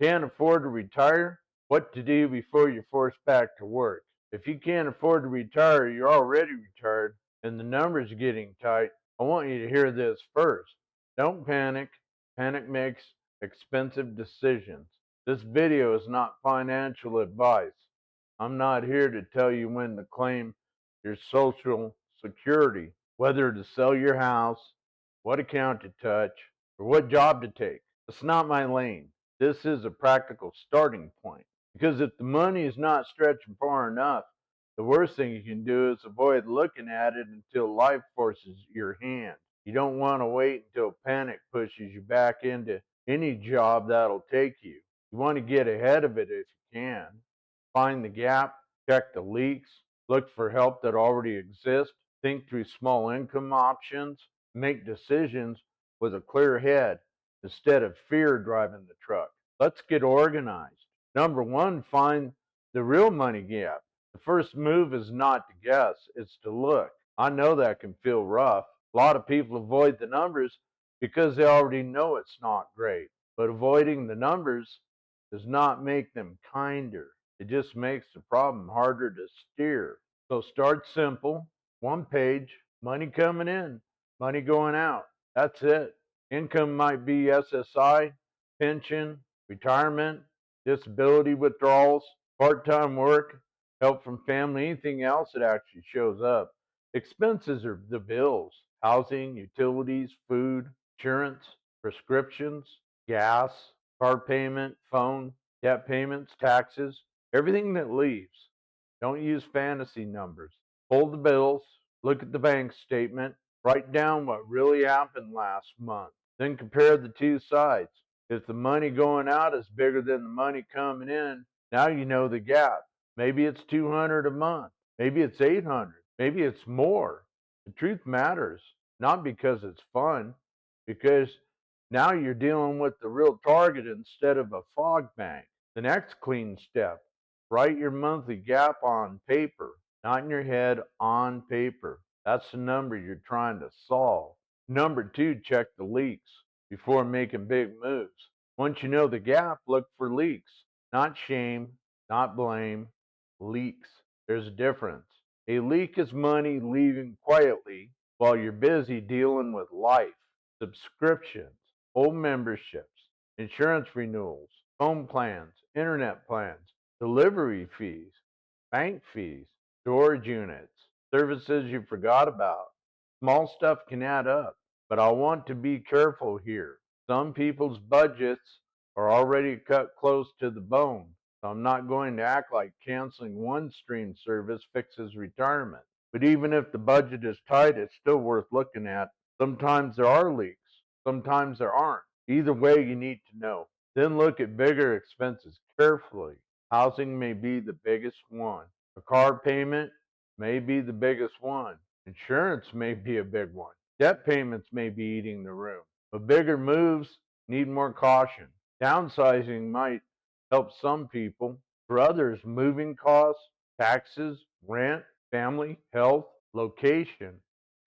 Can't afford to retire? What to do before you're forced back to work? If you can't afford to retire, you're already retired, and the numbers are getting tight. I want you to hear this first. Don't panic. Panic makes expensive decisions. This video is not financial advice. I'm not here to tell you when to claim your social security, whether to sell your house, what account to touch, or what job to take. It's not my lane. This is a practical starting point. Because if the money is not stretching far enough, the worst thing you can do is avoid looking at it until life forces your hand. You don't want to wait until panic pushes you back into any job that'll take you. You want to get ahead of it if you can. Find the gap, check the leaks, look for help that already exists, think through small income options, make decisions with a clear head instead of fear driving the truck. Let's get organized. Number one, find the real money gap. The first move is not to guess, it's to look. I know that can feel rough. A lot of people avoid the numbers because they already know it's not great. But avoiding the numbers does not make them kinder. It just makes the problem harder to steer. So start simple, one page, money coming in, money going out. That's it. Income might be SSI, pension, retirement, disability withdrawals, part time work, help from family, anything else that actually shows up. Expenses are the bills, housing, utilities, food, insurance, prescriptions, gas, car payment, phone, debt payments, taxes, everything that leaves. Don't use fantasy numbers. Hold the bills, look at the bank statement, write down what really happened last month. Then compare the two sides. If the money going out is bigger than the money coming in, now you know the gap. Maybe it's 200 a month. Maybe it's 800. Maybe it's more. The truth matters, not because it's fun, because now you're dealing with the real target instead of a fog bank. The next clean step, write your monthly gap on paper, not in your head, on paper. That's the number you're trying to solve. Number two, check the leaks before making big moves. Once you know the gap, look for leaks. Not shame, not blame, leaks. There's a difference. A leak is money leaving quietly while you're busy dealing with life, subscriptions, old memberships, insurance renewals, phone plans, internet plans, delivery fees, bank fees, storage units, services you forgot about. Small stuff can add up, but I want to be careful here. Some people's budgets are already cut close to the bone, so I'm not going to act like canceling one stream service fixes retirement. But even if the budget is tight, it's still worth looking at. Sometimes there are leaks, sometimes there aren't. Either way, you need to know. Then look at bigger expenses carefully. Housing may be the biggest one. A car payment may be the biggest one. Insurance may be a big one. Debt payments may be eating the room. But bigger moves need more caution. Downsizing might help some people. For others, moving costs, taxes, rent, family, health, location,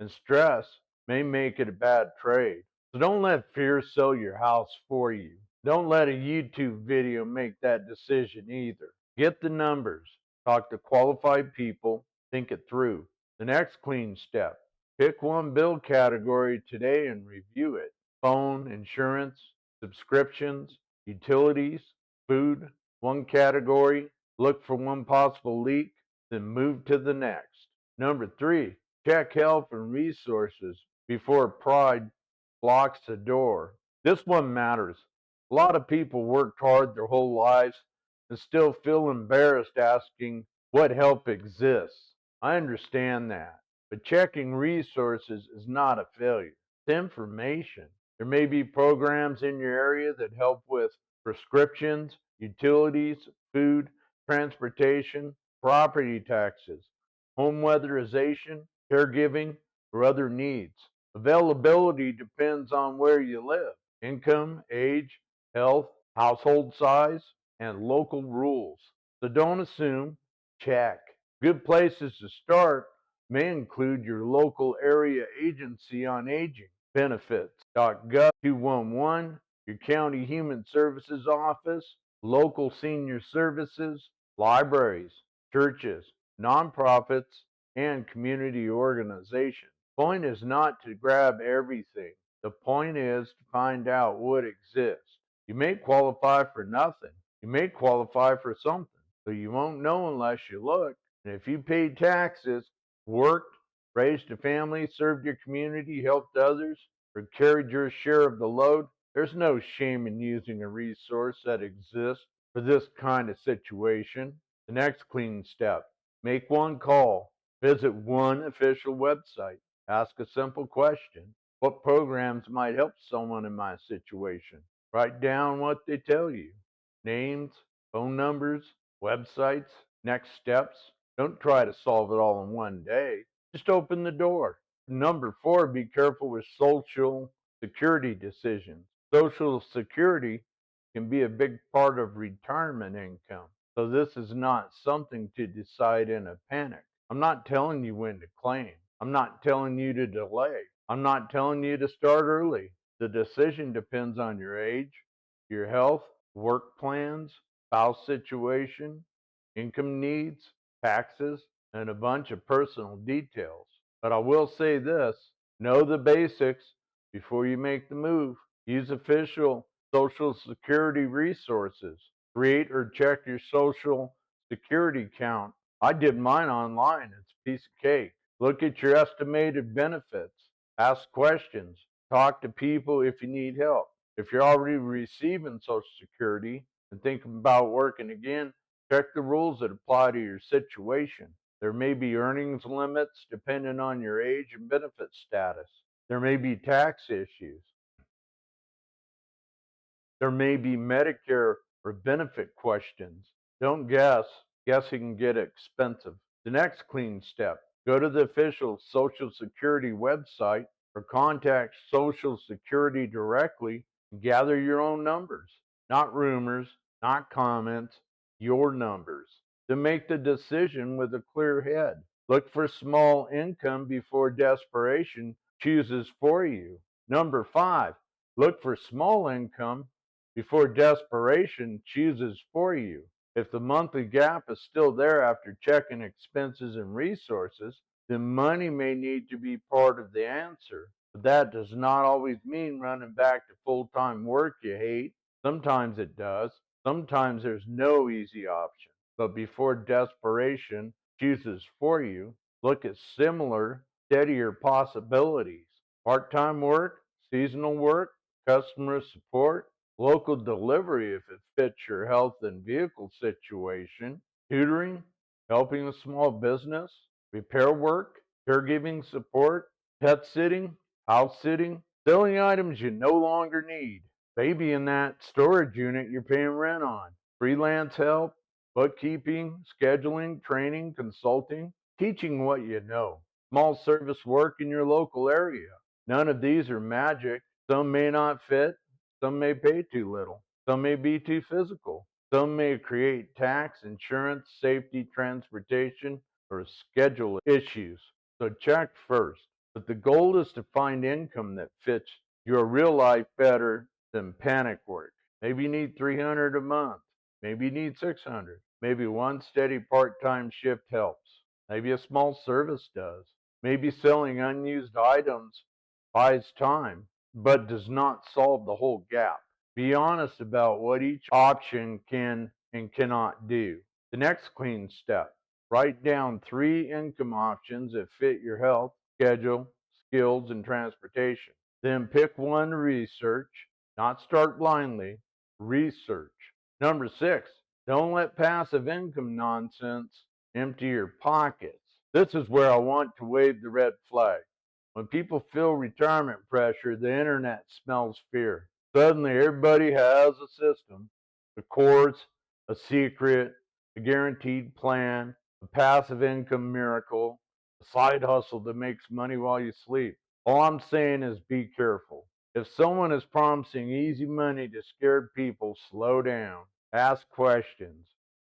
and stress may make it a bad trade. So don't let fear sell your house for you. Don't let a YouTube video make that decision either. Get the numbers, talk to qualified people, think it through. The next clean step, pick one bill category today and review it. Phone, insurance, subscriptions, utilities, food, one category, look for one possible leak, then move to the next. Number three, check health and resources before pride blocks the door. This one matters. A lot of people worked hard their whole lives and still feel embarrassed asking what help exists. I understand that, but checking resources is not a failure. It's information. There may be programs in your area that help with prescriptions, utilities, food, transportation, property taxes, home weatherization, caregiving, or other needs. Availability depends on where you live, income, age, health, household size, and local rules. So don't assume, check. Good places to start may include your local area agency on aging, benefits.gov 211, your county human services office, local senior services, libraries, churches, nonprofits, and community organizations. The point is not to grab everything. The point is to find out what exists. You may qualify for nothing. You may qualify for something, but you won't know unless you look. And if you paid taxes, worked, raised a family, served your community, helped others, or carried your share of the load, there's no shame in using a resource that exists for this kind of situation. The next clean step: make one call, visit one official website, ask a simple question: what programs might help someone in my situation? Write down what they tell you: names, phone numbers, websites, next steps. Don't try to solve it all in one day. Just open the door. Number four, be careful with social security decisions. Social security can be a big part of retirement income. So this is not something to decide in a panic. I'm not telling you when to claim. I'm not telling you to delay. I'm not telling you to start early. The decision depends on your age, your health, work plans, spouse situation, income needs, taxes, and a bunch of personal details. But I will say this: know the basics before you make the move. Use official Social Security resources. Create or check your Social Security count. I did mine online. It's a piece of cake. Look at your estimated benefits. Ask questions. Talk to people if you need help. If you're already receiving Social Security and thinking about working again, check the rules that apply to your situation. There may be earnings limits depending on your age and benefit status. There may be tax issues. There may be Medicare or benefit questions. Don't guess. Guessing can get expensive. The next clean step: go to the official Social Security website or contact Social Security directly and gather your own numbers. Not rumors, not comments, your numbers. Then make the decision with a clear head. Look for small income before desperation chooses for you. Number five, look for small income before desperation chooses for you. If the monthly gap is still there after checking expenses and resources, then money may need to be part of the answer. But that does not always mean running back to full time work you hate. Sometimes it does. Sometimes there's no easy option. But before desperation chooses for you, look at similar, steadier possibilities: part time work, seasonal work, customer support, local delivery if it fits your health and vehicle situation, tutoring, helping a small business, repair work, caregiving support, pet sitting, house sitting, selling items you no longer need, maybe in that storage unit you're paying rent on, freelance help, bookkeeping, scheduling, training, consulting, teaching what you know, small service work in your local area. None of these are magic. Some may not fit. Some may pay too little. Some may be too physical. Some may create tax, insurance, safety, transportation, or schedule issues. So check first. But the goal is to find income that fits your real life better than panic work. Maybe you need 300 a month. Maybe you need 600. Maybe one steady part-time shift helps. Maybe a small service does. Maybe selling unused items buys time, but does not solve the whole gap. Be honest about what each option can and cannot do. The next clean step: write down 3 income options that fit your health, schedule, skills, and transportation. Then pick one to research, not start blindly, research. Number 6, don't let passive income nonsense empty your pockets. This is where I want to wave the red flag. When people feel retirement pressure, the internet smells fear. Suddenly, everybody has a system, a course, a secret, a guaranteed plan, a passive income miracle, a side hustle that makes money while you sleep. All I'm saying is be careful. If someone is promising easy money to scared people, slow down. Ask questions.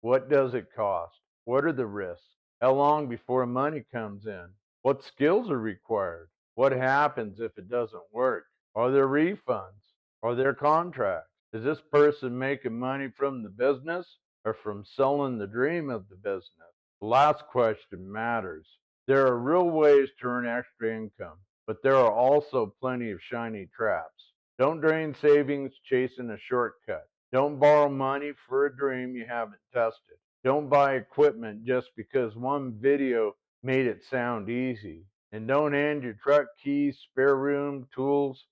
What does it cost? What are the risks? How long before money comes in? What skills are required? What happens if it doesn't work? Are there refunds? Are there contracts? Is this person making money from the business or from selling the dream of the business? The last question matters. There are real ways to earn extra income, but there are also plenty of shiny traps. Don't drain savings chasing a shortcut. Don't borrow money for a dream you haven't tested. Don't buy equipment just because one video made it sound easy. And don't hand your truck keys, spare room, tools,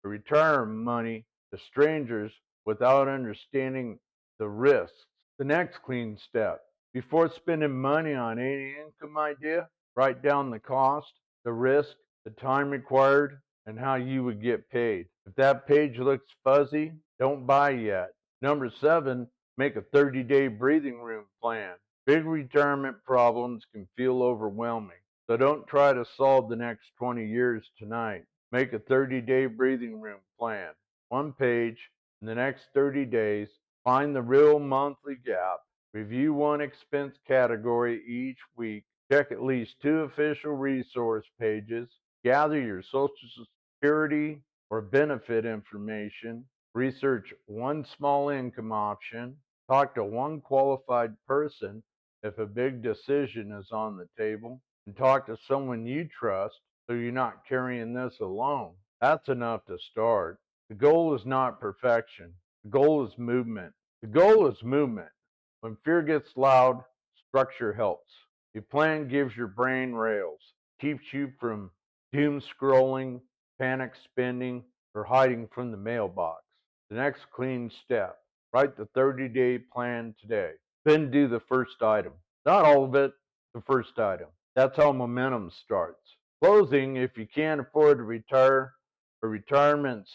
or retirement money to strangers without understanding the risks. The next clean step: before spending money on any income idea, write down the cost, the risk, the time required, and how you would get paid. If that page looks fuzzy, don't buy yet. Number seven, make a 30-day breathing room plan. Big retirement problems can feel overwhelming, so don't try to solve the next 20 years tonight. Make a 30-day breathing room plan. One page. In the next 30 days, find the real monthly gap. Review one expense category each week. Check at least two official resource pages. Gather your Social Security or benefit information. Research one small income option. Talk to one qualified person if a big decision is on the table. And talk to someone you trust so you're not carrying this alone. That's enough to start. The goal is not perfection. The goal is movement. The goal is movement. When fear gets loud, structure helps. A plan gives your brain rails, keeps you from doom scrolling, panic spending, or hiding from the mailbox. The next clean step: write the 30-day plan today. Then do the first item. Not all of it, the first item. That's how momentum starts. Closing: if you can't afford to retire, or retirement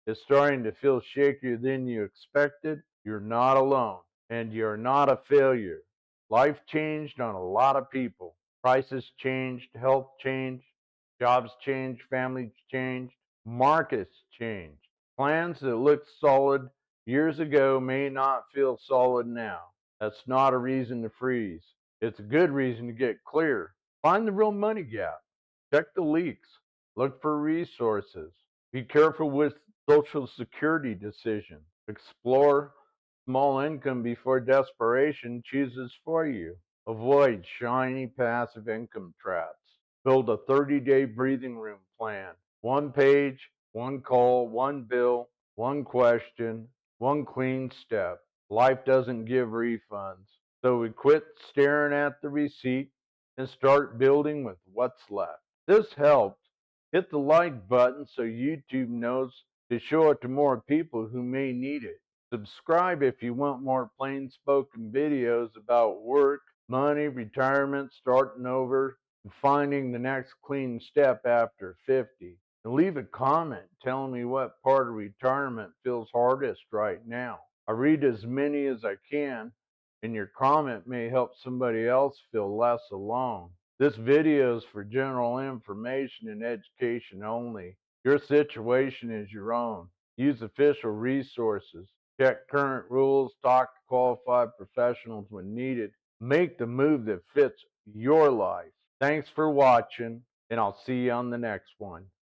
is starting to feel shakier than you expected, you're not alone and you're not a failure. Life changed on a lot of people. Prices changed, health changed, jobs changed, families changed, markets changed. Plans that looked solid years ago may not feel solid now. That's not a reason to freeze. It's a good reason to get clear. Find the real money gap. Check the leaks. Look for resources. Be careful with Social Security decisions. Explore small income before desperation chooses for you. Avoid shiny passive income traps. Build a 30-day breathing room plan. One page, one call, one bill, one question, one clean step. Life doesn't give refunds. So we quit staring at the receipt and start building with what's left. This helped. Hit the like button so YouTube knows to show it to more people who may need it. Subscribe if you want more plain spoken videos about work, money, retirement, starting over, and finding the next clean step after 50. And leave a comment telling me what part of retirement feels hardest right now. I read as many as I can, and your comment may help somebody else feel less alone. This video is for general information and education only. Your situation is your own. Use official resources. Check current rules. Talk to qualified professionals when needed. Make the move that fits your life. Thanks for watching, and I'll see you on the next one.